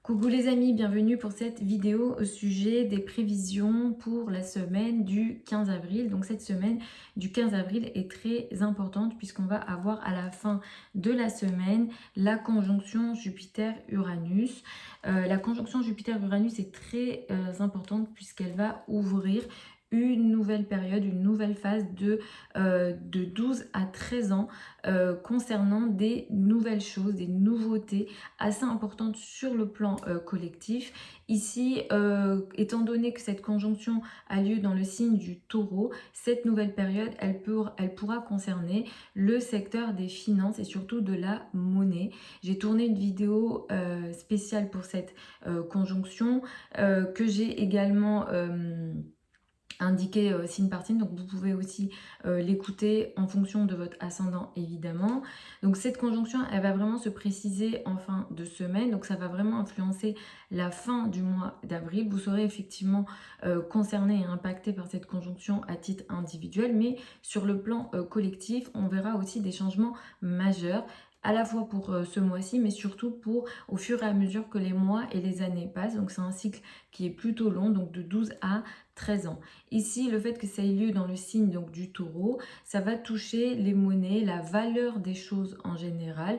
Coucou les amis, bienvenue pour cette vidéo au sujet des prévisions pour la semaine du 15 avril. Donc cette semaine du 15 avril est très importante puisqu'on va avoir à la fin de la semaine la conjonction Jupiter-Uranus. La conjonction Jupiter-Uranus est très importante puisqu'elle va ouvrir une nouvelle période, une nouvelle phase de 12 à 13 ans concernant des nouvelles choses, des nouveautés assez importante sur le plan collectif. Ici, étant donné que cette conjonction a lieu dans le signe du Taureau, cette nouvelle période, elle pourra concerner le secteur des finances et surtout de la monnaie. J'ai tourné une vidéo spéciale pour cette conjonction que j'ai également indiqué signe par signe, donc vous pouvez aussi l'écouter en fonction de votre ascendant évidemment. Donc cette conjonction, elle va vraiment se préciser en fin de semaine, donc ça va vraiment influencer la fin du mois d'avril. Vous serez effectivement concerné et impacté par cette conjonction à titre individuel, mais sur le plan collectif, on verra aussi des changements majeurs à la fois pour ce mois-ci, mais surtout pour au fur et à mesure que les mois et les années passent. Donc c'est un cycle qui est plutôt long, donc de 12 à 13 ans. Ici, le fait que ça ait lieu dans le signe donc, du Taureau, ça va toucher les monnaies, la valeur des choses en général.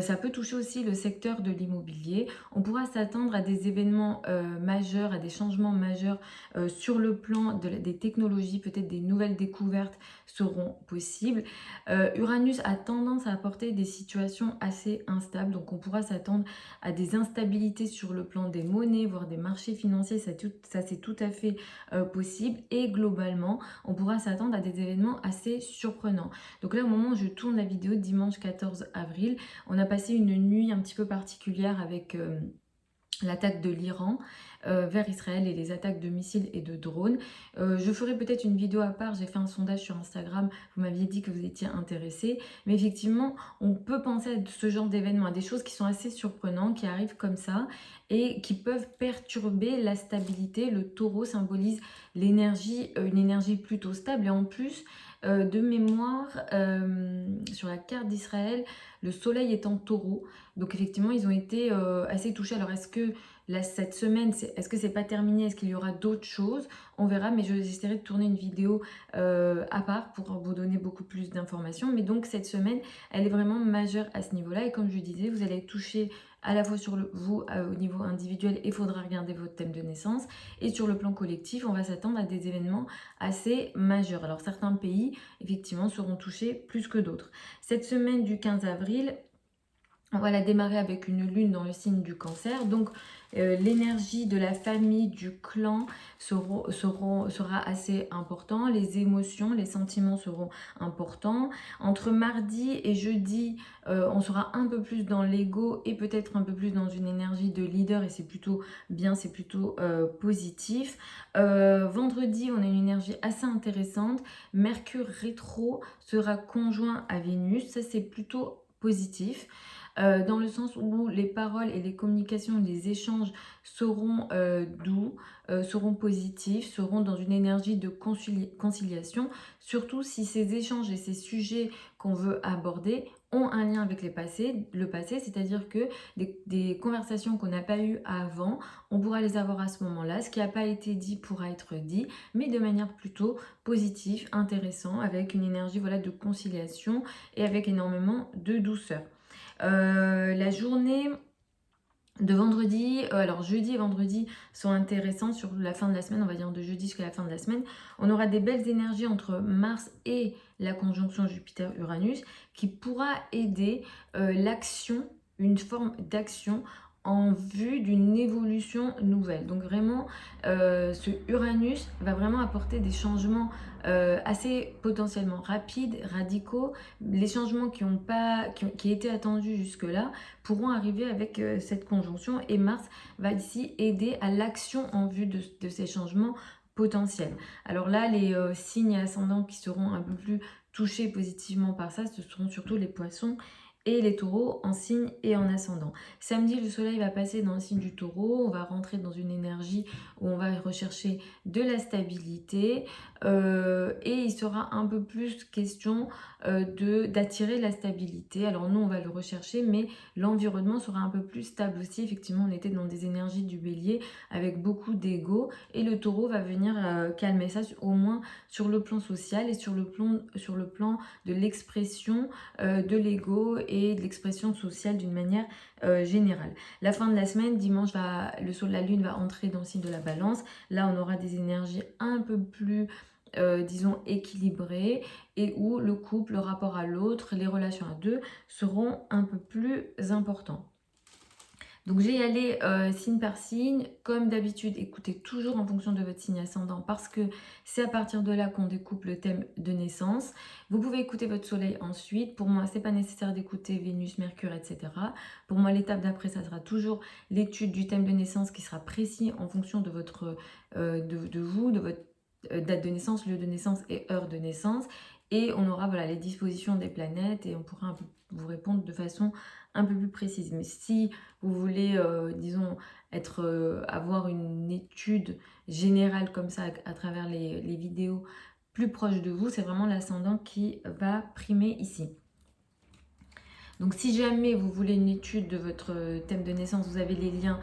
Ça peut toucher aussi le secteur de l'immobilier. On pourra s'attendre à des événements majeurs, à des changements majeurs sur le plan des technologies, peut-être des nouvelles découvertes seront possibles. Uranus a tendance à apporter des situations assez instables, donc on pourra s'attendre à des instabilités sur le plan des monnaies, voire des marchés financiers, ça c'est tout à fait possible, et globalement on pourra s'attendre à des événements assez surprenants. Donc là au moment où je tourne la vidéo, dimanche 14 avril, on a passé une nuit un petit peu particulière avec l'attaque de l'Iran vers Israël et les attaques de missiles et de drones. Je ferai peut-être une vidéo à part, j'ai fait un sondage sur Instagram, vous m'aviez dit que vous étiez intéressés, mais effectivement on peut penser à ce genre d'événements, à des choses qui sont assez surprenantes, qui arrivent comme ça et qui peuvent perturber la stabilité. Le taureau symbolise l'énergie, une énergie plutôt stable, et en plus de mémoire, sur la carte d'Israël, le soleil est en taureau, donc effectivement ils ont été assez touchés. Alors est-ce que là, cette semaine, est-ce que c'est pas terminé? Est-ce qu'il y aura d'autres choses? On verra, mais j'essaierai de tourner une vidéo à part pour vous donner beaucoup plus d'informations. Mais donc cette semaine, elle est vraiment majeure à ce niveau-là, et comme je disais, vous allez être touché à la fois sur vous au niveau individuel, il faudra regarder votre thème de naissance, et sur le plan collectif, on va s'attendre à des événements assez majeurs. Alors certains pays, effectivement, seront touchés plus que d'autres. Cette semaine du 15 avril, on va la démarrer avec une lune dans le signe du Cancer. Donc l'énergie de la famille, du clan sera assez important. Les émotions, les sentiments seront importants. Entre mardi et jeudi, on sera un peu plus dans l'ego et peut-être un peu plus dans une énergie de leader, et c'est plutôt bien, c'est plutôt positif. Vendredi, on a une énergie assez intéressante. Mercure rétro sera conjoint à Vénus. Ça, c'est plutôt positif. Dans le sens où les paroles et les communications, les échanges seront doux, seront positifs, seront dans une énergie de conciliation, surtout si ces échanges et ces sujets qu'on veut aborder ont un lien avec le passé, c'est-à-dire que des conversations qu'on n'a pas eues avant, on pourra les avoir à ce moment-là. Ce qui n'a pas été dit pourra être dit, mais de manière plutôt positive, intéressante, avec une énergie voilà, de conciliation et avec énormément de douceur. La journée de vendredi, alors jeudi et vendredi sont intéressants sur la fin de la semaine, on va dire de jeudi jusqu'à la fin de la semaine. On aura des belles énergies entre Mars et la conjonction Jupiter-Uranus qui pourra aider l'action, une forme d'action en vue d'une évolution nouvelle. Donc vraiment, ce Uranus va vraiment apporter des changements assez potentiellement rapides, radicaux. Les changements qui étaient attendus jusque-là pourront arriver avec cette conjonction, et Mars va ici aider à l'action en vue de ces changements potentiels. Alors là, les signes ascendants qui seront un peu plus touchés positivement par ça, ce seront surtout les poissons et les taureaux en signe et en ascendant. Samedi, le soleil va passer dans le signe du taureau, on va rentrer dans une énergie où on va rechercher de la stabilité et il sera un peu plus question d'attirer la stabilité. Alors nous, on va le rechercher, mais l'environnement sera un peu plus stable aussi. Effectivement, on était dans des énergies du bélier avec beaucoup d'ego et le taureau va venir calmer ça, au moins sur le plan social et sur le plan de l'expression de l'ego et de l'expression sociale d'une manière générale. La fin de la semaine, dimanche, la lune va entrer dans le signe de la balance. Là, on aura des énergies un peu plus disons équilibrées et où le couple, le rapport à l'autre, les relations à deux seront un peu plus importants. Donc j'ai y aller signe par signe. Comme d'habitude, écoutez toujours en fonction de votre signe ascendant parce que c'est à partir de là qu'on découpe le thème de naissance. Vous pouvez écouter votre soleil ensuite. Pour moi, c'est pas nécessaire d'écouter Vénus, Mercure, etc. Pour moi, l'étape d'après, ça sera toujours l'étude du thème de naissance qui sera précis en fonction de votre, de vous, de votre date de naissance, lieu de naissance et heure de naissance. Et on aura voilà, les dispositions des planètes et on pourra un peu vous répondre de façon un peu plus précise. Mais si vous voulez, disons, avoir une étude générale comme ça à travers les vidéos plus proches de vous, c'est vraiment l'ascendant qui va primer ici. Donc si jamais vous voulez une étude de votre thème de naissance, vous avez les liens,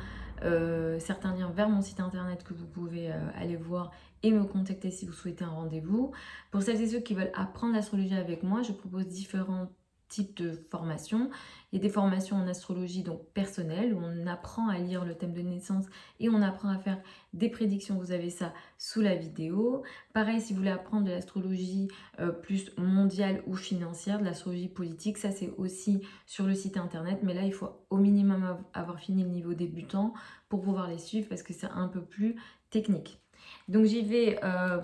certains liens vers mon site internet que vous pouvez aller voir et me contacter si vous souhaitez un rendez-vous. Pour celles et ceux qui veulent apprendre l'astrologie avec moi, je propose différents types de formations. Il y a des formations en astrologie donc personnelle où on apprend à lire le thème de naissance et on apprend à faire des prédictions. Vous avez ça sous la vidéo. Pareil, si vous voulez apprendre de l'astrologie plus mondiale ou financière, de l'astrologie politique, ça c'est aussi sur le site internet. Mais là, il faut au minimum avoir fini le niveau débutant pour pouvoir les suivre parce que c'est un peu plus technique. Donc j'y vais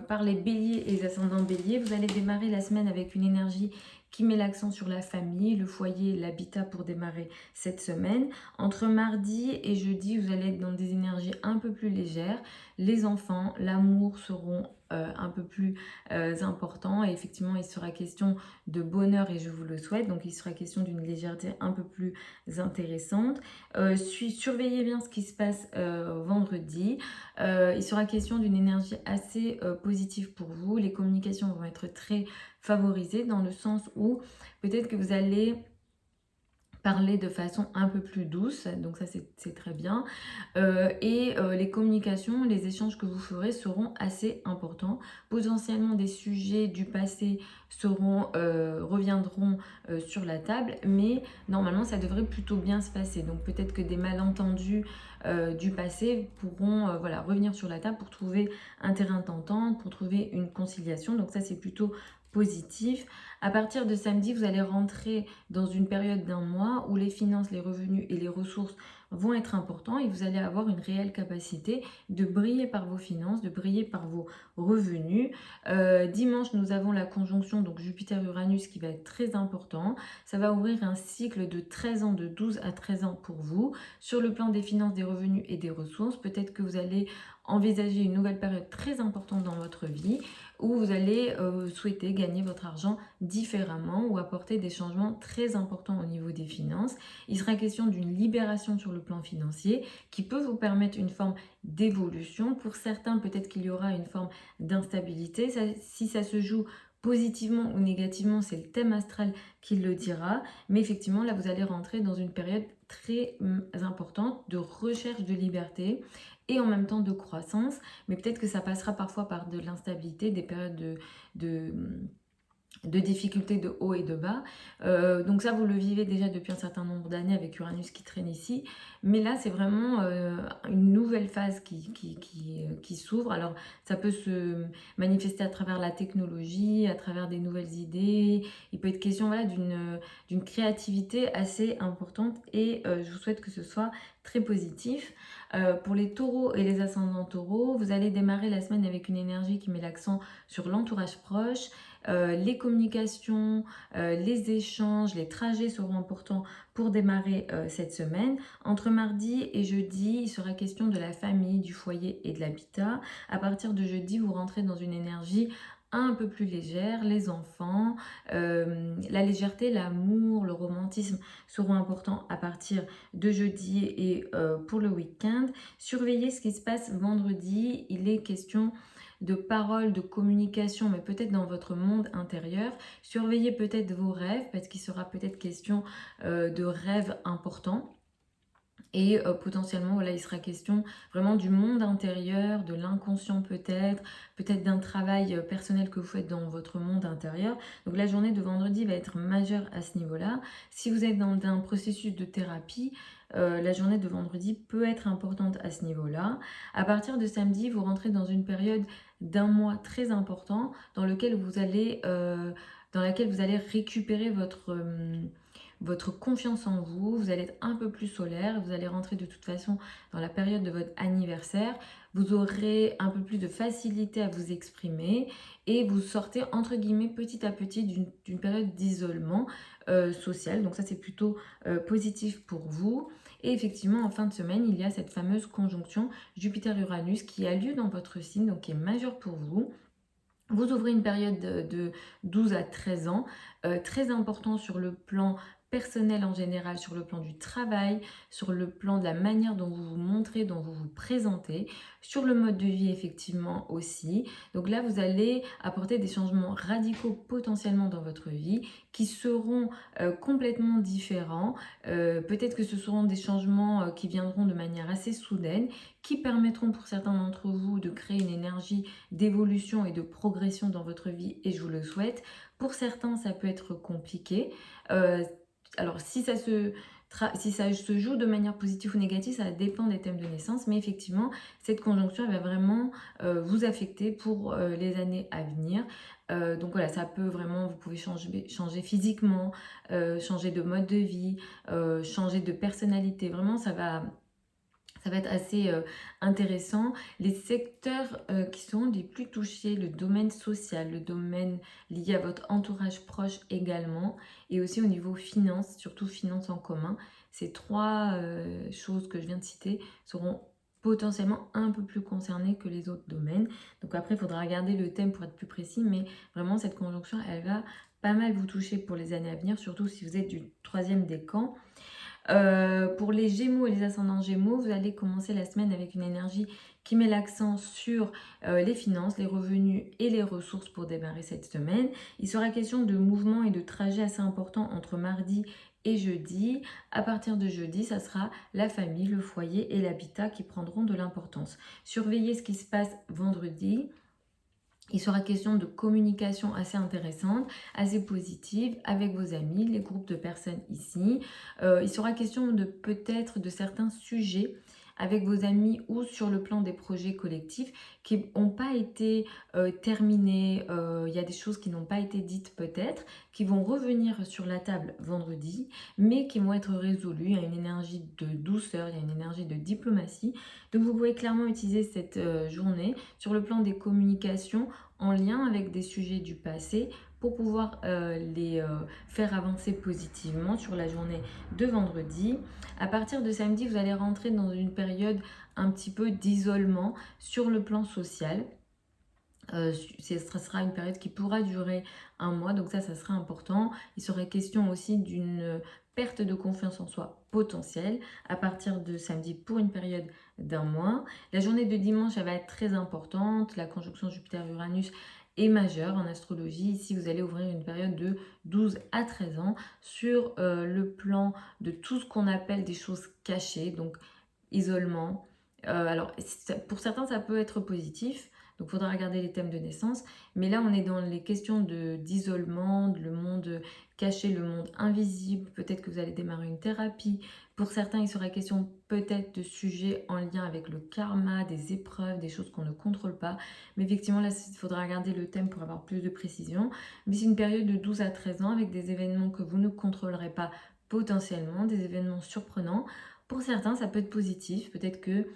par les béliers et les ascendants béliers. Vous allez démarrer la semaine avec une énergie qui met l'accent sur la famille, le foyer, l'habitat pour démarrer cette semaine. Entre mardi et jeudi, vous allez être dans des énergies un peu plus légères. Les enfants, l'amour seront un peu plus importants. Et effectivement, il sera question de bonheur et je vous le souhaite. Donc, il sera question d'une légèreté un peu plus intéressante. Surveillez bien ce qui se passe vendredi. Il sera question d'une énergie assez positive pour vous. Les communications vont être très favorisées dans le sens où peut-être que vous allez parler de façon un peu plus douce, donc ça c'est très bien. Les communications, les échanges que vous ferez seront assez importants. Potentiellement des sujets du passé reviendront sur la table, mais normalement ça devrait plutôt bien se passer. Donc peut-être que des malentendus du passé pourront revenir sur la table pour trouver un terrain d'entente, pour trouver une conciliation. Donc ça c'est plutôt positif. À partir de samedi, vous allez rentrer dans une période d'un mois où les finances, les revenus et les ressources vont être importants et vous allez avoir une réelle capacité de briller par vos finances, de briller par vos revenus. Dimanche, nous avons la conjonction donc Jupiter-Uranus qui va être très important. Ça va ouvrir un cycle de 13 ans, de 12 à 13 ans pour vous. Sur le plan des finances, des revenus et des ressources, peut-être que vous allez envisager une nouvelle période très importante dans votre vie où vous allez souhaiter gagner votre argent différemment ou apporter des changements très importants au niveau des finances. Il sera question d'une libération sur le plan financier qui peut vous permettre une forme d'évolution. Pour certains, peut-être qu'il y aura une forme d'instabilité. Si ça se joue positivement ou négativement, c'est le thème astral qui le dira. Mais effectivement, là, vous allez rentrer dans une période très importante de recherche de liberté et en même temps de croissance, mais peut-être que ça passera parfois par de l'instabilité, des périodes de difficultés de haut et de bas. Donc ça, vous le vivez déjà depuis un certain nombre d'années avec Uranus qui traîne ici. Mais là, c'est vraiment une nouvelle phase qui s'ouvre. Alors, ça peut se manifester à travers la technologie, à travers des nouvelles idées. Il peut être question d'une créativité assez importante et je vous souhaite que ce soit très positif. Pour les taureaux et les ascendants taureaux, vous allez démarrer la semaine avec une énergie qui met l'accent sur l'entourage proche. Les communications, les échanges, les trajets seront importants pour démarrer cette semaine. Entre mardi et jeudi, il sera question de la famille, du foyer et de l'habitat. À partir de jeudi, vous rentrez dans une énergie un peu plus légère, les enfants, la légèreté, l'amour, le romantisme seront importants à partir de jeudi et pour le week-end. Surveillez ce qui se passe vendredi, il est question de paroles, de communication, mais peut-être dans votre monde intérieur. Surveillez peut-être vos rêves, parce qu'il sera peut-être question de rêves importants. Et potentiellement, voilà, il sera question vraiment du monde intérieur, de l'inconscient peut-être d'un travail personnel que vous faites dans votre monde intérieur. Donc la journée de vendredi va être majeure à ce niveau-là. Si vous êtes dans un processus de thérapie, la journée de vendredi peut être importante à ce niveau-là. À partir de samedi, vous rentrez dans une période d'un mois très important dans laquelle vous allez récupérer votre confiance en vous, vous allez être un peu plus solaire, vous allez rentrer de toute façon dans la période de votre anniversaire, vous aurez un peu plus de facilité à vous exprimer et vous sortez entre guillemets petit à petit d'une période d'isolement social. Donc ça c'est plutôt positif pour vous. Et effectivement en fin de semaine il y a cette fameuse conjonction Jupiter-Uranus qui a lieu dans votre signe, donc qui est majeure pour vous. Vous ouvrez une période de 12 à 13 ans, très important sur le plan personnel en général, sur le plan du travail, sur le plan de la manière dont vous vous montrez, dont vous vous présentez, sur le mode de vie effectivement aussi. Donc là, vous allez apporter des changements radicaux potentiellement dans votre vie qui seront complètement différents. Peut-être que ce seront des changements qui viendront de manière assez soudaine, qui permettront pour certains d'entre vous de créer une énergie d'évolution et de progression dans votre vie et je vous le souhaite. Pour certains, ça peut être compliqué. Alors, si ça se joue de manière positive ou négative, ça dépend des thèmes de naissance, mais effectivement, cette conjonction elle va vraiment vous affecter pour les années à venir. Donc voilà, ça peut vraiment, vous pouvez changer physiquement, changer de mode de vie, changer de personnalité. Vraiment, ça va être assez intéressant. Les secteurs qui seront les plus touchés, le domaine social, le domaine lié à votre entourage proche également, et aussi au niveau finance, surtout finance en commun. Ces trois choses que je viens de citer seront potentiellement un peu plus concernées que les autres domaines. Donc après, il faudra regarder le thème pour être plus précis, mais vraiment cette conjonction, elle va pas mal vous toucher pour les années à venir, surtout si vous êtes du troisième décan. Pour les Gémeaux et les ascendants Gémeaux, vous allez commencer la semaine avec une énergie qui met l'accent sur les finances, les revenus et les ressources pour démarrer cette semaine. Il sera question de mouvements et de trajets assez importants entre mardi et jeudi. À partir de jeudi, ça sera la famille, le foyer et l'habitat qui prendront de l'importance. Surveillez ce qui se passe vendredi. Il sera question de communication assez intéressante, assez positive avec vos amis, les groupes de personnes ici. Il sera question de peut-être de certains sujets avec vos amis ou sur le plan des projets collectifs qui n'ont pas été terminés. Il y a des choses qui n'ont pas été dites peut-être, qui vont revenir sur la table vendredi, mais qui vont être résolues. Il y a une énergie de douceur, il y a une énergie de diplomatie. Donc vous pouvez clairement utiliser cette journée sur le plan des communications en lien avec des sujets du passé pour pouvoir les faire avancer positivement sur la journée de vendredi. À partir de samedi, vous allez rentrer dans une période un petit peu d'isolement sur le plan social. Ce sera une période qui pourra durer un mois, donc ça sera important. Il serait question aussi d'une perte de confiance en soi potentielle à partir de samedi pour une période d'un mois. La journée de dimanche, elle va être très importante. La conjonction Jupiter-Uranus est majeure en astrologie. Ici, vous allez ouvrir une période de 12 à 13 ans sur le plan de tout ce qu'on appelle des choses cachées, donc isolement. Alors, pour certains, ça peut être positif. Donc, il faudra regarder les thèmes de naissance. Mais là, on est dans les questions d'isolement, le monde caché, le monde invisible. Peut-être que vous allez démarrer une thérapie. Pour certains, il sera question peut-être de sujets en lien avec le karma, des épreuves, des choses qu'on ne contrôle pas. Mais effectivement, là, il faudra regarder le thème pour avoir plus de précision. Mais c'est une période de 12 à 13 ans avec des événements que vous ne contrôlerez pas potentiellement, des événements surprenants. Pour certains, ça peut être positif. Peut-être que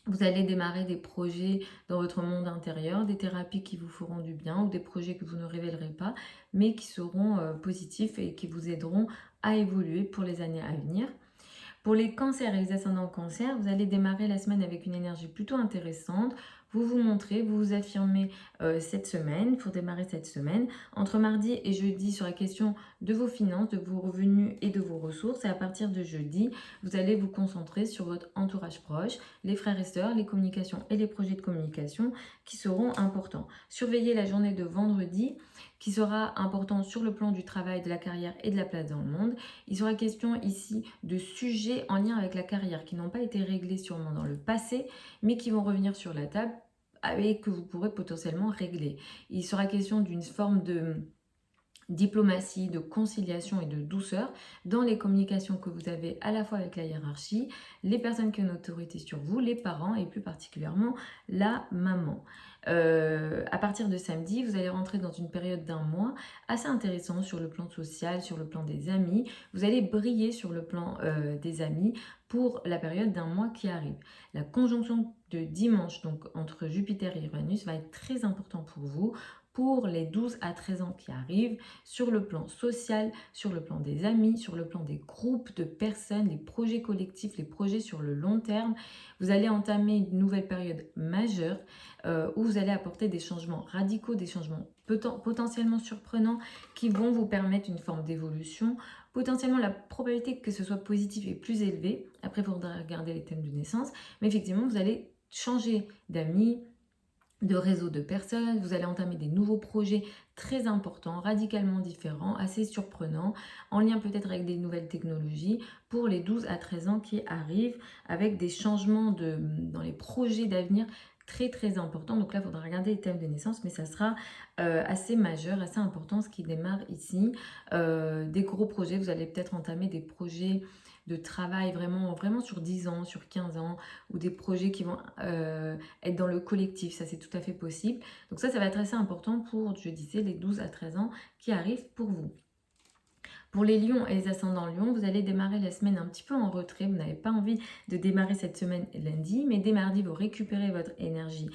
vous allez démarrer des projets dans votre monde intérieur, des thérapies qui vous feront du bien ou des projets que vous ne révélerez pas, mais qui seront positifs et qui vous aideront à évoluer pour les années à venir. Pour les cancers et les ascendants cancers, vous allez démarrer la semaine avec une énergie plutôt intéressante. vous vous montrez, vous vous affirmez cette semaine, pour démarrer cette semaine. Entre mardi et jeudi, sur la question de vos finances, de vos revenus et de vos ressources. Et à partir de jeudi, vous allez vous concentrer sur votre entourage proche, les frères et sœurs, les communications et les projets de communication qui seront importants. Surveillez la journée de vendredi qui sera important sur le plan du travail, de la carrière et de la place dans le monde. Il sera question ici de sujets en lien avec la carrière qui n'ont pas été réglés sûrement dans le passé, mais qui vont revenir sur la table et que vous pourrez potentiellement régler. Il sera question d'une forme de diplomatie, de conciliation et de douceur dans les communications que vous avez à la fois avec la hiérarchie, les personnes qui ont une autorité sur vous, les parents et plus particulièrement la maman. À partir de samedi, vous allez rentrer dans une période d'un mois assez intéressant sur le plan social, sur le plan des amis. Vous allez briller sur le plan des amis pour la période d'un mois qui arrive. La conjonction de dimanche, donc entre Jupiter et Uranus, va être très important pour vous pour les 12 à 13 ans qui arrivent, sur le plan social, sur le plan des amis, sur le plan des groupes de personnes, les projets collectifs, les projets sur le long terme. Vous allez entamer une nouvelle période majeure où vous allez apporter des changements radicaux, des changements potentiellement surprenants qui vont vous permettre une forme d'évolution. Potentiellement, la probabilité que ce soit positif est plus élevée. Après, il faudra regarder les thèmes de naissance. Mais effectivement, vous allez changer d'amis, de réseau de personnes, vous allez entamer des nouveaux projets très importants, radicalement différents, assez surprenants, en lien peut-être avec des nouvelles technologies pour les 12 à 13 ans qui arrivent, avec des changements dans les projets d'avenir très très importants. Donc là, il faudra regarder les thèmes de naissance, mais ça sera assez majeur, assez important ce qui démarre ici. Des gros projets, vous allez peut-être entamer des projets de travail vraiment sur 10 ans, sur 15 ans, ou des projets qui vont être dans le collectif, ça c'est tout à fait possible. Donc ça va être assez important pour, je disais, les 12 à 13 ans qui arrivent pour vous. Pour les lions et les ascendants lions, vous allez démarrer la semaine un petit peu en retrait. Vous n'avez pas envie de démarrer cette semaine lundi, mais dès mardi, vous récupérez votre énergie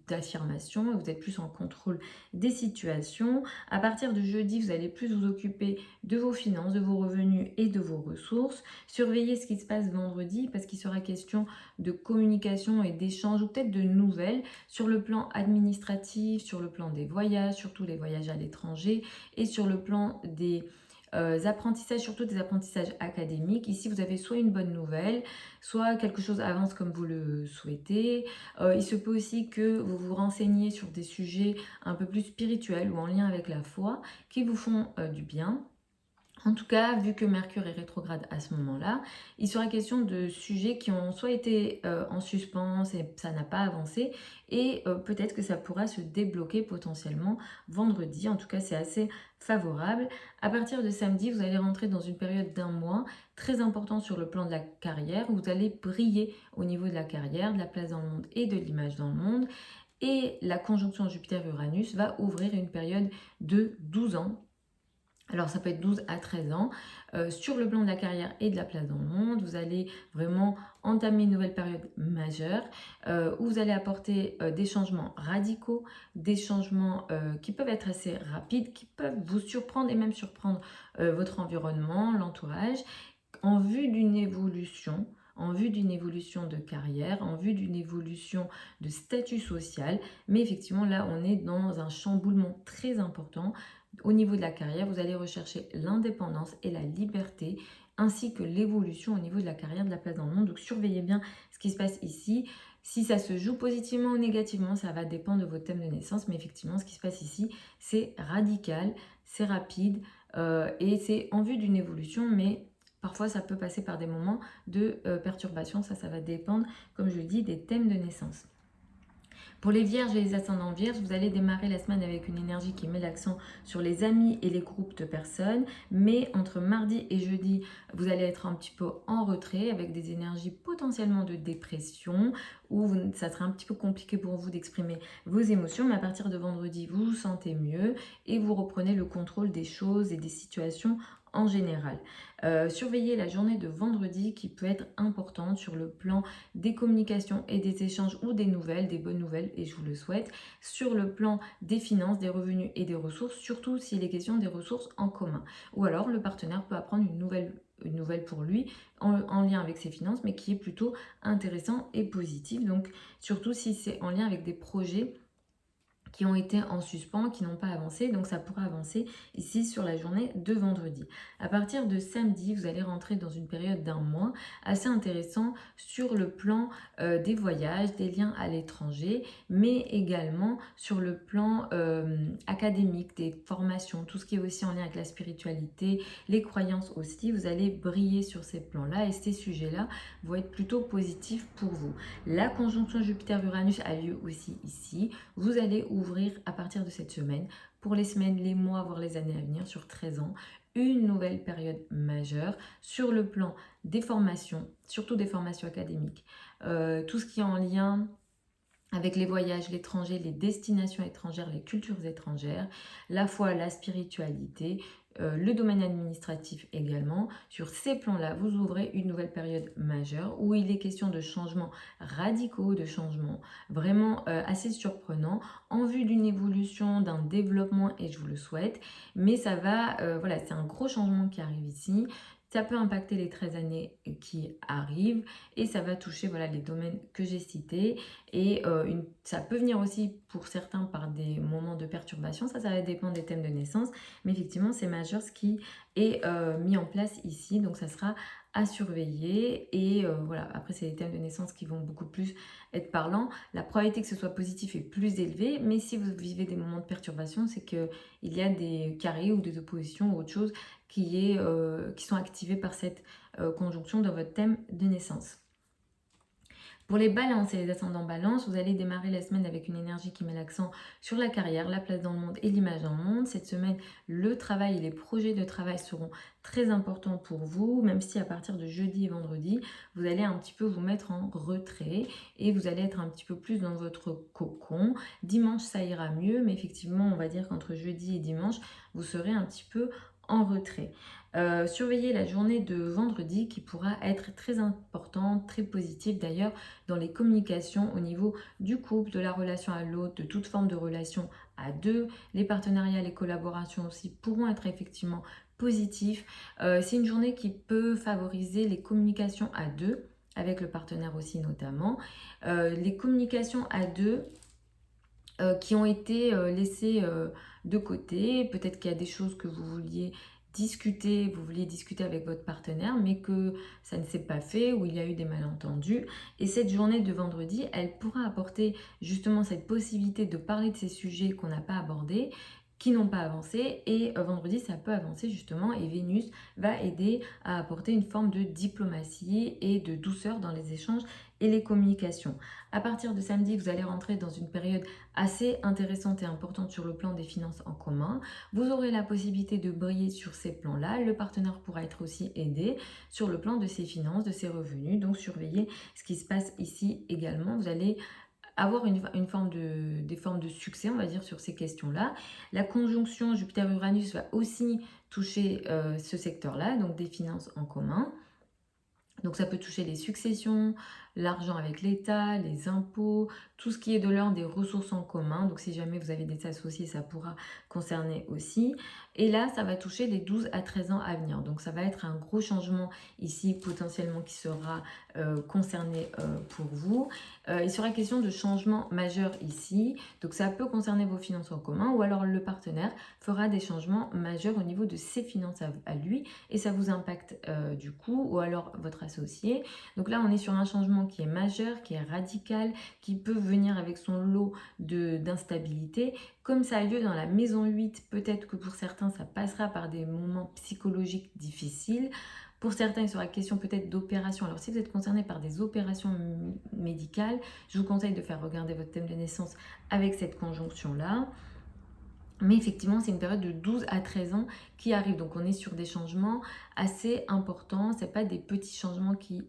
d'affirmation. Vous êtes plus en contrôle des situations. À partir de jeudi, vous allez plus vous occuper de vos finances, de vos revenus et de vos ressources. Surveillez ce qui se passe vendredi parce qu'il sera question de communication et d'échange ou peut-être de nouvelles sur le plan administratif, sur le plan des voyages, surtout les voyages à l'étranger et sur le plan des apprentissages, surtout des apprentissages académiques. Ici, vous avez soit une bonne nouvelle, soit quelque chose avance comme vous le souhaitez. Il se peut aussi que vous vous renseigniez sur des sujets un peu plus spirituels ou en lien avec la foi qui vous font du bien. En tout cas, vu que Mercure est rétrograde à ce moment-là, il sera question de sujets qui ont soit été en suspens et ça n'a pas avancé, et peut-être que ça pourra se débloquer potentiellement vendredi. En tout cas, c'est assez favorable. À partir de samedi, vous allez rentrer dans une période d'un mois très important sur le plan de la carrière, où vous allez briller au niveau de la carrière, de la place dans le monde et de l'image dans le monde. Et la conjonction Jupiter-Uranus va ouvrir une période de 12 ans. Alors ça peut être 12 à 13 ans. Sur le plan de la carrière et de la place dans le monde, vous allez vraiment entamer une nouvelle période majeure où vous allez apporter des changements radicaux, des changements qui peuvent être assez rapides, qui peuvent vous surprendre et même surprendre votre environnement, l'entourage, en vue d'une évolution. En vue d'une évolution de carrière, en vue d'une évolution de statut social. Mais effectivement, là, on est dans un chamboulement très important. Au niveau de la carrière, vous allez rechercher l'indépendance et la liberté, ainsi que l'évolution au niveau de la carrière, de la place dans le monde. Donc surveillez bien ce qui se passe ici. Si ça se joue positivement ou négativement, ça va dépendre de votre thème de naissance. Mais effectivement, ce qui se passe ici, c'est radical, c'est rapide et c'est en vue d'une évolution, mais parfois ça peut passer par des moments de perturbation. Ça va dépendre, comme je le dis, des thèmes de naissance. Pour les vierges et les ascendants vierges, vous allez démarrer la semaine avec une énergie qui met l'accent sur les amis et les groupes de personnes. Mais entre mardi et jeudi, vous allez être un petit peu en retrait avec des énergies potentiellement de dépression où ça sera un petit peu compliqué pour vous d'exprimer vos émotions. Mais à partir de vendredi, vous vous sentez mieux et vous reprenez le contrôle des choses et des situations en général. Surveillez la journée de vendredi qui peut être importante sur le plan des communications et des échanges ou des nouvelles, des bonnes nouvelles, et je vous le souhaite, sur le plan des finances, des revenus et des ressources, surtout s'il est question des ressources en commun. Ou alors le partenaire peut apprendre une nouvelle une nouvelle pour lui en lien avec ses finances, mais qui est plutôt intéressant et positif. Donc surtout si c'est en lien avec des projets qui ont été en suspens, qui n'ont pas avancé, donc ça pourra avancer ici sur la journée de vendredi. À partir de samedi, vous allez rentrer dans une période d'un mois assez intéressant sur le plan des voyages, des liens à l'étranger, mais également sur le plan académique, des formations, tout ce qui est aussi en lien avec la spiritualité, les croyances aussi. Vous allez briller sur ces plans-là et ces sujets-là vont être plutôt positifs pour vous. La conjonction Jupiter-Uranus a lieu aussi ici. Vous allez ouvrir à partir de cette semaine, pour les semaines, les mois, voire les années à venir, sur 13 ans, une nouvelle période majeure sur le plan des formations, surtout des formations académiques, tout ce qui est en lien avec les voyages, l'étranger, les destinations étrangères, les cultures étrangères, la foi, la spiritualité, le domaine administratif également. Sur ces plans-là, vous ouvrez une nouvelle période majeure où il est question de changements radicaux, de changements vraiment assez surprenants en vue d'une évolution, d'un développement, et je vous le souhaite. Mais ça va, voilà, c'est un gros changement qui arrive ici. Ça peut impacter les 13 années qui arrivent et ça va toucher voilà, les domaines que j'ai cités. Et ça peut venir aussi pour certains par des moments de perturbation, ça va dépendre des thèmes de naissance, mais effectivement c'est majeur ce qui est mis en place ici, donc ça sera à surveiller. Et voilà, après c'est les thèmes de naissance qui vont beaucoup plus être parlants. La probabilité que ce soit positif est plus élevée, mais si vous vivez des moments de perturbation, c'est qu'il y a des carrés ou des oppositions ou autre chose qui sont activés par cette conjonction dans votre thème de naissance. Pour les balances et les ascendants balance, vous allez démarrer la semaine avec une énergie qui met l'accent sur la carrière, la place dans le monde et l'image dans le monde. Cette semaine, le travail et les projets de travail seront très importants pour vous, même si à partir de jeudi et vendredi, vous allez un petit peu vous mettre en retrait et vous allez être un petit peu plus dans votre cocon. Dimanche, ça ira mieux, mais effectivement, on va dire qu'entre jeudi et dimanche, vous serez un petit peu en retrait. Surveillez la journée de vendredi qui pourra être très importante, très positive d'ailleurs dans les communications au niveau du couple, de la relation à l'autre, de toute forme de relation à deux. Les partenariats, les collaborations aussi pourront être effectivement positifs. C'est une journée qui peut favoriser les communications à deux, avec le partenaire aussi notamment. Les communications à deux qui ont été laissées de côté. Peut-être qu'il y a des choses que vous vouliez discuter avec votre partenaire, mais que ça ne s'est pas fait, ou il y a eu des malentendus. Et cette journée de vendredi, elle pourra apporter justement cette possibilité de parler de ces sujets qu'on n'a pas abordés, qui n'ont pas avancé, et vendredi ça peut avancer justement, et Vénus va aider à apporter une forme de diplomatie et de douceur dans les échanges et les communications. À partir de samedi, vous allez rentrer dans une période assez intéressante et importante sur le plan des finances en commun. Vous aurez la possibilité de briller sur ces plans-là. Le partenaire pourra être aussi aidé sur le plan de ses finances, de ses revenus. Donc surveillez ce qui se passe ici également. Vous allez avoir des formes de succès, on va dire, sur ces questions-là. La conjonction Jupiter-Uranus va aussi toucher ce secteur-là, donc des finances en commun. Donc ça peut toucher les successions, l'argent avec l'État, les impôts, tout ce qui est de l'ordre des ressources en commun. Donc si jamais vous avez des associés, ça pourra concerner aussi. Et là, ça va toucher les 12 à 13 ans à venir. Donc ça va être un gros changement ici potentiellement qui sera concerné pour vous. Il sera question de changement majeur ici. Donc ça peut concerner vos finances en commun, ou alors le partenaire fera des changements majeurs au niveau de ses finances à lui et ça vous impacte du coup, ou alors votre associé. Donc là, on est sur un changement qui est majeur, qui est radical, qui peut venir avec son lot d'instabilité. Comme ça a lieu dans la maison 8, peut-être que pour certains, ça passera par des moments psychologiques difficiles. Pour certains, il sera question peut-être d'opérations. Alors si vous êtes concerné par des opérations médicales, je vous conseille de faire regarder votre thème de naissance avec cette conjonction-là. Mais effectivement, c'est une période de 12 à 13 ans qui arrive. Donc, on est sur des changements assez importants. Ce n'est pas des petits changements qui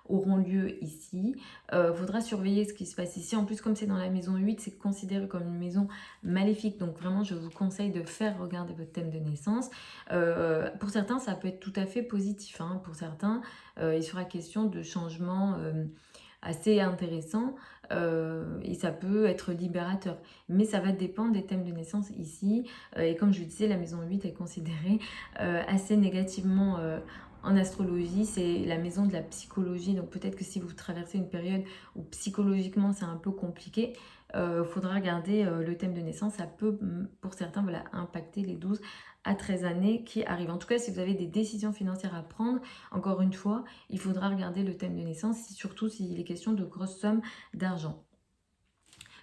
auront lieu ici. Faudra surveiller ce qui se passe ici. En plus, comme c'est dans la maison 8, c'est considéré comme une maison maléfique. Donc, vraiment, je vous conseille de faire regarder votre thème de naissance. Pour certains, ça peut être tout à fait positif. Hein. Pour certains, il sera question de changements assez intéressants. Et ça peut être libérateur, mais ça va dépendre des thèmes de naissance ici, et comme je le disais, la maison 8 est considérée assez négativement en astrologie, c'est la maison de la psychologie. Donc peut-être que si vous traversez une période où psychologiquement c'est un peu compliqué, faudra regarder le thème de naissance. Ça peut, pour certains, voilà, impacter les 12 à 13 années qui arrivent. En tout cas, si vous avez des décisions financières à prendre, encore une fois, il faudra regarder le thème de naissance, surtout s'il est question de grosses sommes d'argent.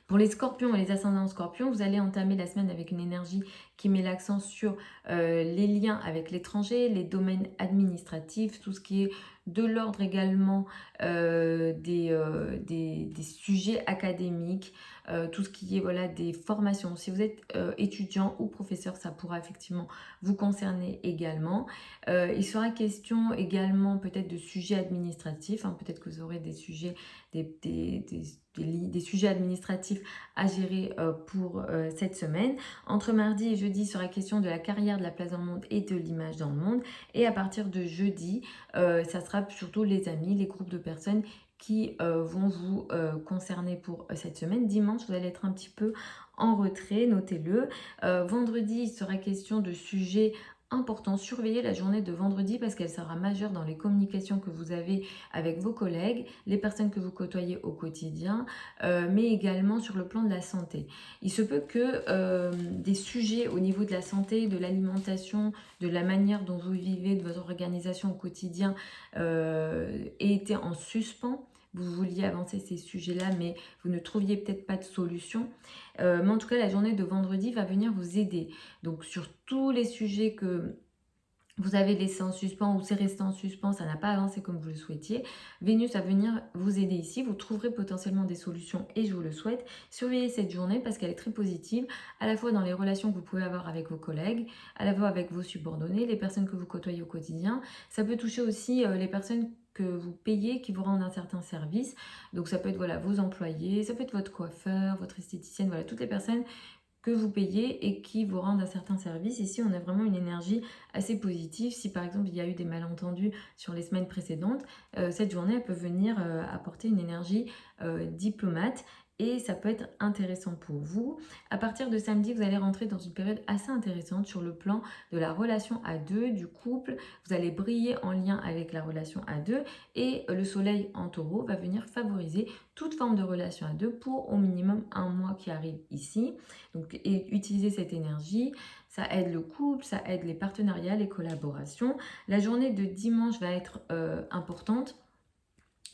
Pour les scorpions et les ascendants scorpions, vous allez entamer la semaine avec une énergie qui met l'accent sur les liens avec l'étranger, les domaines administratifs, tout ce qui est de l'ordre également des sujets académiques, tout ce qui est voilà, des formations. Si vous êtes étudiant ou professeur, ça pourra effectivement vous concerner également. Il sera question également peut-être de sujets administratifs, hein, peut-être que vous aurez des sujets, des sujets administratifs à gérer pour cette semaine. Entre mardi et jeudi, il sera question de la carrière, de la place dans le monde et de l'image dans le monde. Et à partir de jeudi, ça sera surtout les amis, les groupes de personnes qui vont vous concerner pour cette semaine. Dimanche, vous allez être un petit peu en retrait, notez-le. Vendredi, il sera question de sujets important, surveillez la journée de vendredi parce qu'elle sera majeure dans les communications que vous avez avec vos collègues, les personnes que vous côtoyez au quotidien, mais également sur le plan de la santé. Il se peut que des sujets au niveau de la santé, de l'alimentation, de la manière dont vous vivez, de votre organisation au quotidien aient été en suspens. Vous vouliez avancer ces sujets-là, mais vous ne trouviez peut-être pas de solution. Mais en tout cas, la journée de vendredi va venir vous aider. Donc, sur tous les sujets que vous avez laissé en suspens ou c'est resté en suspens, ça n'a pas avancé comme vous le souhaitiez, Vénus va venir vous aider ici. Vous trouverez potentiellement des solutions et je vous le souhaite. Surveillez cette journée parce qu'elle est très positive, à la fois dans les relations que vous pouvez avoir avec vos collègues, à la fois avec vos subordonnés, les personnes que vous côtoyez au quotidien. Ça peut toucher aussi les personnes que vous payez, qui vous rendent un certain service. Donc ça peut être voilà, vos employés, ça peut être votre coiffeur, votre esthéticienne, voilà, toutes les personnes que vous payez et qui vous rendent un certain service. Ici, on a vraiment une énergie assez positive. Si par exemple, il y a eu des malentendus sur les semaines précédentes, cette journée, elle peut venir apporter une énergie diplomate et ça peut être intéressant pour vous. À partir de samedi, vous allez rentrer dans une période assez intéressante sur le plan de la relation à deux, du couple. Vous allez briller en lien avec la relation à deux et le soleil en taureau va venir favoriser toute forme de relation à deux pour au minimum un mois qui arrive ici. Donc, et utiliser cette énergie, ça aide le couple, ça aide les partenariats, les collaborations. La journée de dimanche va être importante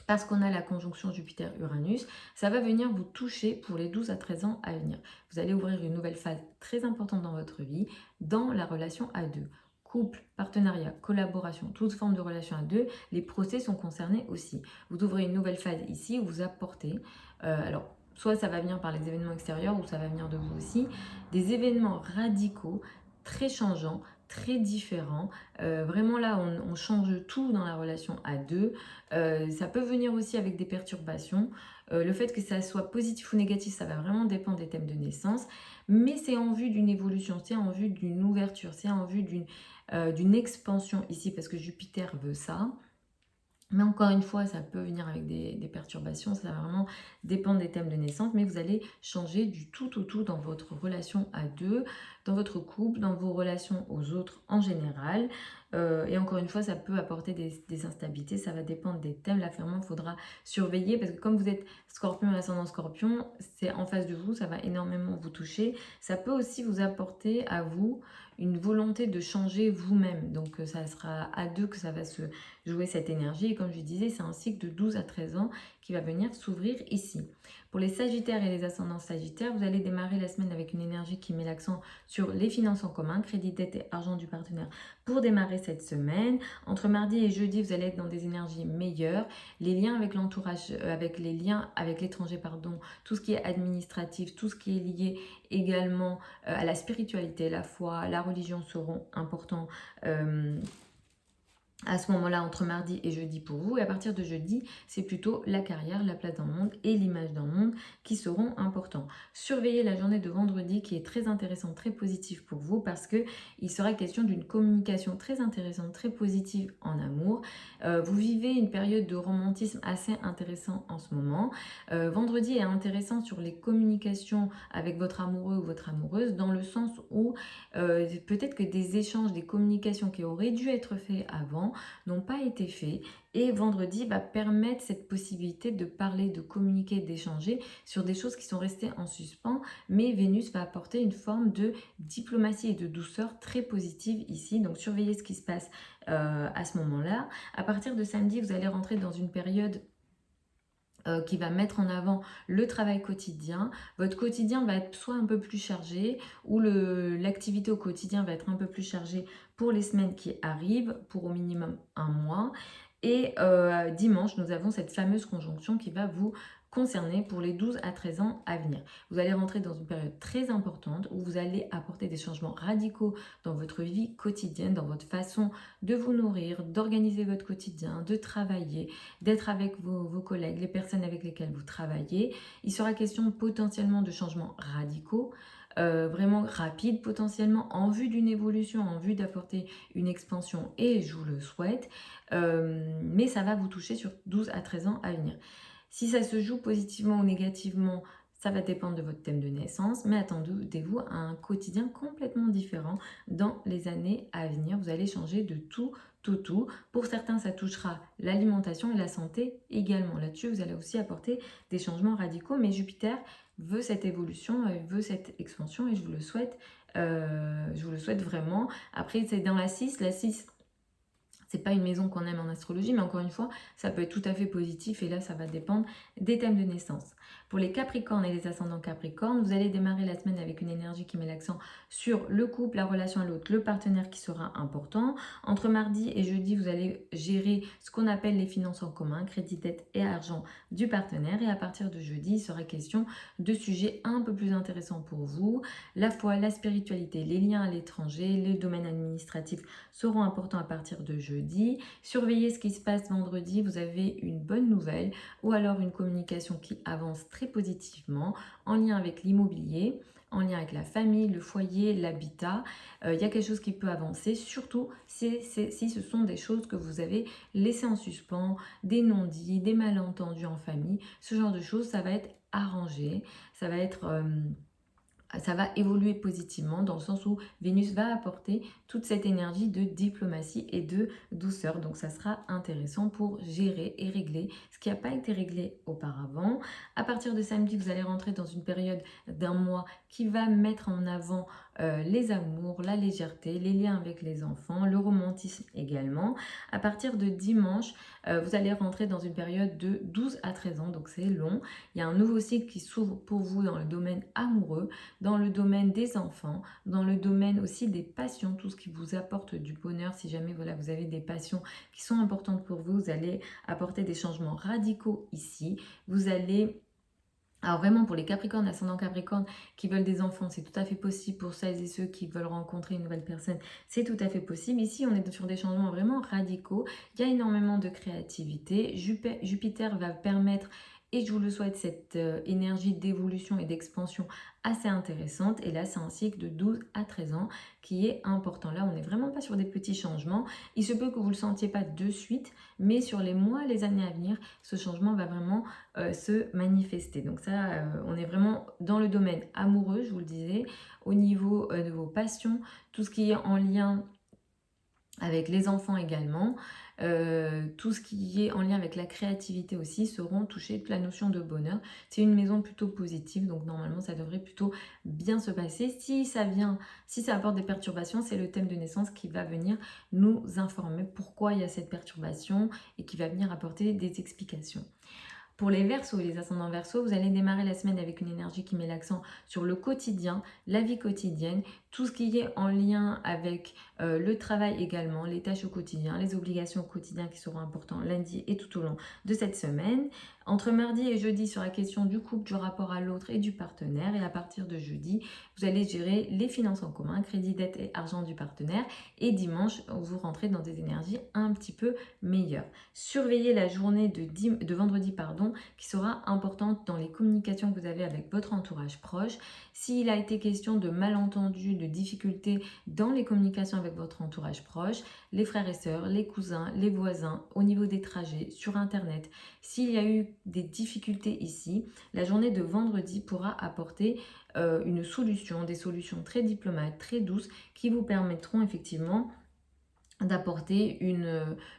parce qu'on a la conjonction Jupiter-Uranus. Ça va venir vous toucher pour les 12 à 13 ans à venir. Vous allez ouvrir une nouvelle phase très importante dans votre vie, dans la relation à deux. Couple, partenariat, collaboration, toute forme de relation à deux, les procès sont concernés aussi. Vous ouvrez une nouvelle phase ici où vous apportez, alors soit ça va venir par les événements extérieurs ou ça va venir de vous aussi, des événements radicaux, très changeants, très différents. Vraiment là, on change tout dans la relation à deux. Ça peut venir aussi avec des perturbations. Le fait que ça soit positif ou négatif, ça va vraiment dépendre des thèmes de naissance. Mais c'est en vue d'une évolution, c'est en vue d'une ouverture, c'est en vue d'une expansion ici, parce que Jupiter veut ça. Mais encore une fois, ça peut venir avec des perturbations, ça va vraiment dépendre des thèmes de naissance, mais vous allez changer du tout au tout dans votre relation à deux, dans votre couple, dans vos relations aux autres en général. Et encore une fois, ça peut apporter des instabilités, ça va dépendre des thèmes. Là, vraiment, il faudra surveiller parce que comme vous êtes scorpion et ascendant scorpion, c'est en face de vous, ça va énormément vous toucher. Ça peut aussi vous apporter à vous une volonté de changer vous-même. Donc, ça sera à deux que ça va se jouer cette énergie. Et comme je disais, c'est un cycle de 12 à 13 ans qui va venir s'ouvrir ici. Pour les sagittaires et les ascendants sagittaires, vous allez démarrer la semaine avec une énergie qui met l'accent sur les finances en commun, crédit, dette et argent du partenaire pour démarrer cette semaine. Entre mardi et jeudi, vous allez être dans des énergies meilleures. Les liens avec l'entourage, avec les liens avec l'étranger, pardon, tout ce qui est administratif, tout ce qui est lié également à la spiritualité, la foi, la religion seront importants à ce moment-là entre mardi et jeudi pour vous. Et à partir de jeudi, c'est plutôt la carrière, la place dans le monde et l'image dans le monde qui seront importants. Surveillez la journée de vendredi qui est très intéressante, très positive pour vous parce que il sera question d'une communication très intéressante, très positive en amour. Vous vivez une période de romantisme assez intéressant en ce moment. Vendredi est intéressant sur les communications avec votre amoureux ou votre amoureuse dans le sens où peut-être que des échanges, des communications qui auraient dû être faits avant n'ont pas été faits. Et vendredi va permettre cette possibilité de parler, de communiquer, d'échanger sur des choses qui sont restées en suspens. Mais Vénus va apporter une forme de diplomatie et de douceur très positive ici. Donc surveillez ce qui se passe à ce moment-là. À partir de samedi, vous allez rentrer dans une période qui va mettre en avant le travail quotidien. Votre quotidien va être soit un peu plus chargé ou l'activité au quotidien va être un peu plus chargée pour les semaines qui arrivent, pour au minimum un mois. Et dimanche, nous avons cette fameuse conjonction qui va vous concerner pour les 12 à 13 ans à venir. Vous allez rentrer dans une période très importante où vous allez apporter des changements radicaux dans votre vie quotidienne, dans votre façon de vous nourrir, d'organiser votre quotidien, de travailler, d'être avec vos collègues, les personnes avec lesquelles vous travaillez. Il sera question potentiellement de changements radicaux, vraiment rapides potentiellement, en vue d'une évolution, en vue d'apporter une expansion, et je vous le souhaite. Mais ça va vous toucher sur 12 à 13 ans à venir. Si ça se joue positivement ou négativement, ça va dépendre de votre thème de naissance, mais attendez-vous à un quotidien complètement différent dans les années à venir. Vous allez changer de tout. Pour certains, ça touchera l'alimentation et la santé également. Là-dessus, vous allez aussi apporter des changements radicaux, mais Jupiter veut cette évolution, veut cette expansion, et je vous le souhaite vraiment. Après, c'est dans la 6. La 6, c'est pas une maison qu'on aime en astrologie, mais encore une fois, ça peut être tout à fait positif, et là, ça va dépendre des thèmes de naissance. Pour les Capricornes et les ascendants Capricornes, vous allez démarrer la semaine avec une énergie qui met l'accent sur le couple, la relation à l'autre, le partenaire qui sera important. Entre mardi et jeudi, vous allez gérer ce qu'on appelle les finances en commun, crédit, dette et argent du partenaire. Et à partir de jeudi, il sera question de sujets un peu plus intéressants pour vous. La foi, la spiritualité, les liens à l'étranger, les domaines administratifs seront importants à partir de jeudi. Surveillez ce qui se passe vendredi, vous avez une bonne nouvelle ou alors une communication qui avance très positivement en lien avec l'immobilier, en lien avec la famille, le foyer, l'habitat. Il y a quelque chose qui peut avancer, surtout si ce sont des choses que vous avez laissées en suspens, des non-dits, des malentendus en famille. Ce genre de choses, ça va être arrangé, ça va évoluer positivement dans le sens où Vénus va apporter toute cette énergie de diplomatie et de douceur. Donc ça sera intéressant pour gérer et régler ce qui n'a pas été réglé auparavant. À partir de samedi, vous allez rentrer dans une période d'un mois qui va mettre en avant les amours, la légèreté, les liens avec les enfants, le romantisme également. À partir de dimanche, vous allez rentrer dans une période de 12 à 13 ans, donc c'est long. Il y a un nouveau cycle qui s'ouvre pour vous dans le domaine amoureux, dans le domaine des enfants, dans le domaine aussi des passions, tout ce qui vous apporte du bonheur. Si jamais voilà, vous avez des passions qui sont importantes pour vous, vous allez apporter des changements radicaux ici. Vous allez... Alors vraiment, pour les Capricornes, ascendant Capricorne qui veulent des enfants, c'est tout à fait possible. Pour celles et ceux qui veulent rencontrer une nouvelle personne, c'est tout à fait possible. Ici, on est sur des changements vraiment radicaux. Il y a énormément de créativité. Jupiter va permettre, et je vous le souhaite, cette énergie d'évolution et d'expansion assez intéressante. Et là, c'est un cycle de 12 à 13 ans qui est important. Là, on n'est vraiment pas sur des petits changements. Il se peut que vous ne le sentiez pas de suite, mais sur les mois, les années à venir, ce changement va vraiment se manifester. Donc ça, on est vraiment dans le domaine amoureux, je vous le disais, au niveau de vos passions, tout ce qui est en lien avec les enfants également, tout ce qui est en lien avec la créativité aussi seront touchés, toute la notion de bonheur. C'est une maison plutôt positive, donc normalement ça devrait plutôt bien se passer. Si ça apporte des perturbations, c'est le thème de naissance qui va venir nous informer pourquoi il y a cette perturbation et qui va venir apporter des explications. Pour les Verseaux et les ascendants Verseaux, vous allez démarrer la semaine avec une énergie qui met l'accent sur le quotidien, la vie quotidienne, tout ce qui est en lien avec le travail également, les tâches au quotidien, les obligations au quotidien qui seront importantes lundi et tout au long de cette semaine. Entre mardi et jeudi sur la question du couple, du rapport à l'autre et du partenaire. Et à partir de jeudi, vous allez gérer les finances en commun, crédit, dette et argent du partenaire. Et dimanche, vous rentrez dans des énergies un petit peu meilleures. Surveillez la journée de vendredi, qui sera importante dans les communications que vous avez avec votre entourage proche. S'il a été question de malentendus, de difficultés dans les communications avec votre entourage proche, les frères et sœurs, les cousins, les voisins, au niveau des trajets, sur Internet, s'il y a eu des difficultés ici, la journée de vendredi pourra apporter une solution, des solutions très diplomates, très douces, qui vous permettront effectivement d'apporter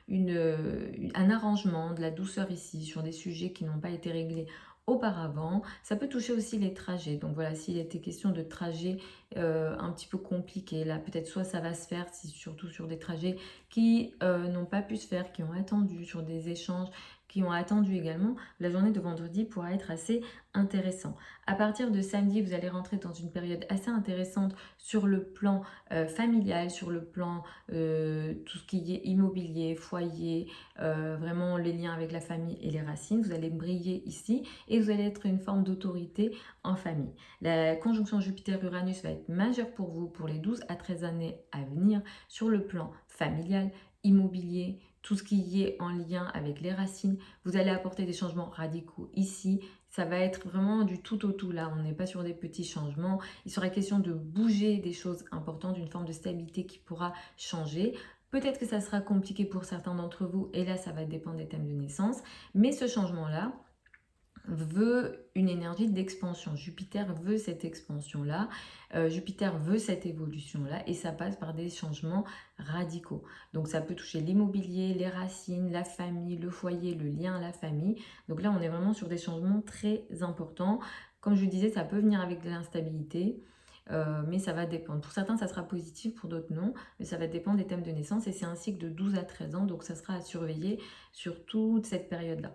un arrangement, de la douceur ici sur des sujets qui n'ont pas été réglés auparavant. Ça peut toucher aussi les trajets. Donc voilà, s'il était question de trajets un petit peu compliqués, là peut-être soit ça va se faire, surtout sur des trajets qui n'ont pas pu se faire, qui ont attendu, sur des échanges qui ont attendu également, la journée de vendredi pourra être assez intéressant. À partir de samedi, vous allez rentrer dans une période assez intéressante sur le plan familial, sur le plan tout ce qui est immobilier, foyer, vraiment les liens avec la famille et les racines. Vous allez briller ici et vous allez être une forme d'autorité en famille. La conjonction Jupiter-Uranus va être majeure pour vous pour les 12 à 13 années à venir sur le plan familial, immobilier, tout ce qui est en lien avec les racines. Vous allez apporter des changements radicaux ici. Ça va être vraiment du tout au tout là. On n'est pas sur des petits changements. Il sera question de bouger des choses importantes, d'une forme de stabilité qui pourra changer. Peut-être que ça sera compliqué pour certains d'entre vous et là, ça va dépendre des thèmes de naissance. Mais ce changement-là veut une énergie d'expansion. Jupiter veut cette expansion-là, Jupiter veut cette évolution-là et ça passe par des changements radicaux. Donc ça peut toucher l'immobilier, les racines, la famille, le foyer, le lien à la famille. Donc là, on est vraiment sur des changements très importants. Comme je vous disais, ça peut venir avec de l'instabilité. Mais ça va dépendre. Pour certains, ça sera positif, pour d'autres non. Mais ça va dépendre des thèmes de naissance et c'est un cycle de 12 à 13 ans. Donc ça sera à surveiller sur toute cette période-là.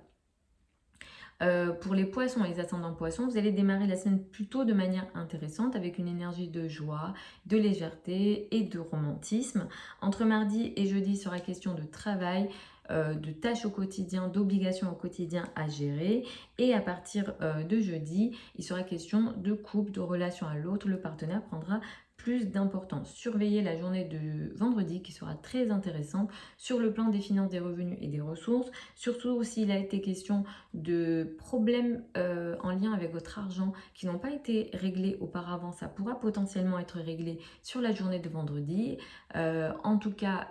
Pour les poissons et les ascendants poissons, vous allez démarrer la semaine plutôt de manière intéressante avec une énergie de joie, de légèreté et de romantisme. Entre mardi et jeudi, il sera question de travail, de tâches au quotidien, d'obligations au quotidien à gérer. Et à partir de jeudi, il sera question de couple, de relation à l'autre. Le partenaire prendra plus d'importance. Surveillez la journée de vendredi qui sera très intéressante sur le plan des finances, des revenus et des ressources. Surtout s'il a été question de problèmes en lien avec votre argent qui n'ont pas été réglés auparavant, ça pourra potentiellement être réglé sur la journée de vendredi. En tout cas,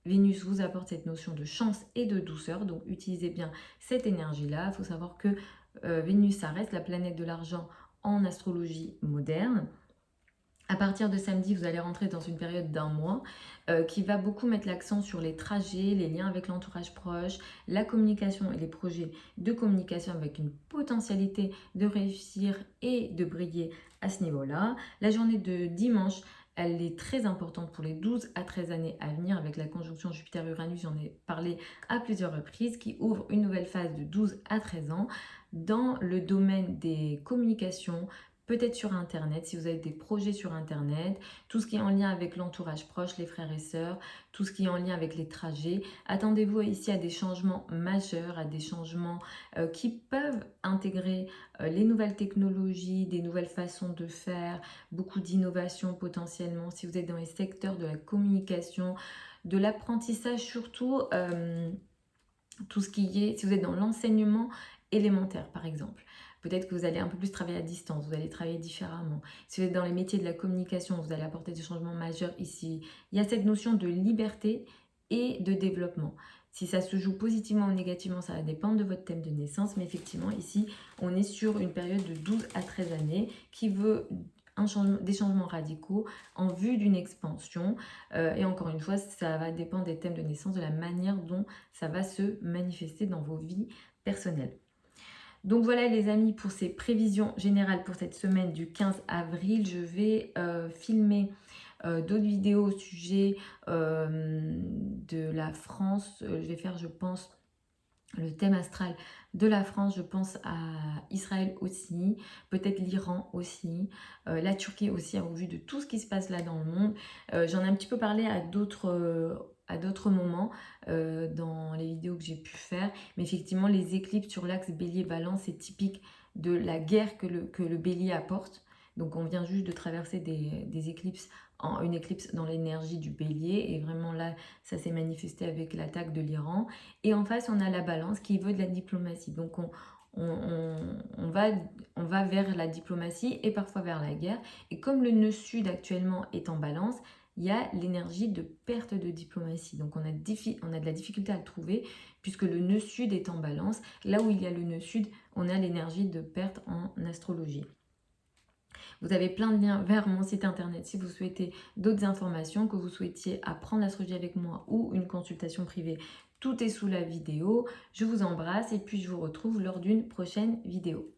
Vénus vous apporte cette notion de chance et de douceur, donc utilisez bien cette énergie-là. Il faut savoir que Vénus, ça reste la planète de l'argent en astrologie moderne. À partir de samedi, vous allez rentrer dans une période d'un mois qui va beaucoup mettre l'accent sur les trajets, les liens avec l'entourage proche, la communication et les projets de communication avec une potentialité de réussir et de briller à ce niveau-là. La journée de dimanche, elle est très importante pour les 12 à 13 années à venir avec la conjonction Jupiter-Uranus, j'en ai parlé à plusieurs reprises, qui ouvre une nouvelle phase de 12 à 13 ans dans le domaine des communications, peut-être sur Internet, si vous avez des projets sur Internet, tout ce qui est en lien avec l'entourage proche, les frères et sœurs, tout ce qui est en lien avec les trajets. Attendez-vous ici à des changements majeurs, à des changements qui peuvent intégrer les nouvelles technologies, des nouvelles façons de faire, beaucoup d'innovations potentiellement. Si vous êtes dans les secteurs de la communication, de l'apprentissage surtout, tout ce qui est, si vous êtes dans l'enseignement élémentaire par exemple. Peut-être que vous allez un peu plus travailler à distance, vous allez travailler différemment. Si vous êtes dans les métiers de la communication, vous allez apporter des changements majeurs ici. Il y a cette notion de liberté et de développement. Si ça se joue positivement ou négativement, ça va dépendre de votre thème de naissance. Mais effectivement, ici, on est sur une période de 12 à 13 années qui veut des changements radicaux en vue d'une expansion. Et encore une fois, ça va dépendre des thèmes de naissance, de la manière dont ça va se manifester dans vos vies personnelles. Donc voilà les amis pour ces prévisions générales pour cette semaine du 15 avril. Je vais filmer d'autres vidéos au sujet de la France. Je vais faire, je pense, le thème astral de la France. Je pense à Israël aussi, peut-être l'Iran aussi, la Turquie aussi, au vu de tout ce qui se passe là dans le monde. J'en ai un petit peu parlé à d'autres moments dans les vidéos que j'ai pu faire. Mais effectivement, les éclipses sur l'axe Bélier-Balance, c'est typique de la guerre que le Bélier apporte. Donc on vient juste de traverser des éclipses, une éclipse dans l'énergie du Bélier. Et vraiment là, ça s'est manifesté avec l'attaque de l'Iran. Et en face, on a la Balance qui veut de la diplomatie. Donc on va vers la diplomatie et parfois vers la guerre. Et comme le nœud sud actuellement est en Balance, il y a l'énergie de perte de diplomatie. Donc on a de la difficulté à le trouver puisque le nœud sud est en Balance. Là où il y a le nœud sud, on a l'énergie de perte en astrologie. Vous avez plein de liens vers mon site internet si vous souhaitez d'autres informations, que vous souhaitiez apprendre l'astrologie avec moi ou une consultation privée. Tout est sous la vidéo. Je vous embrasse et puis je vous retrouve lors d'une prochaine vidéo.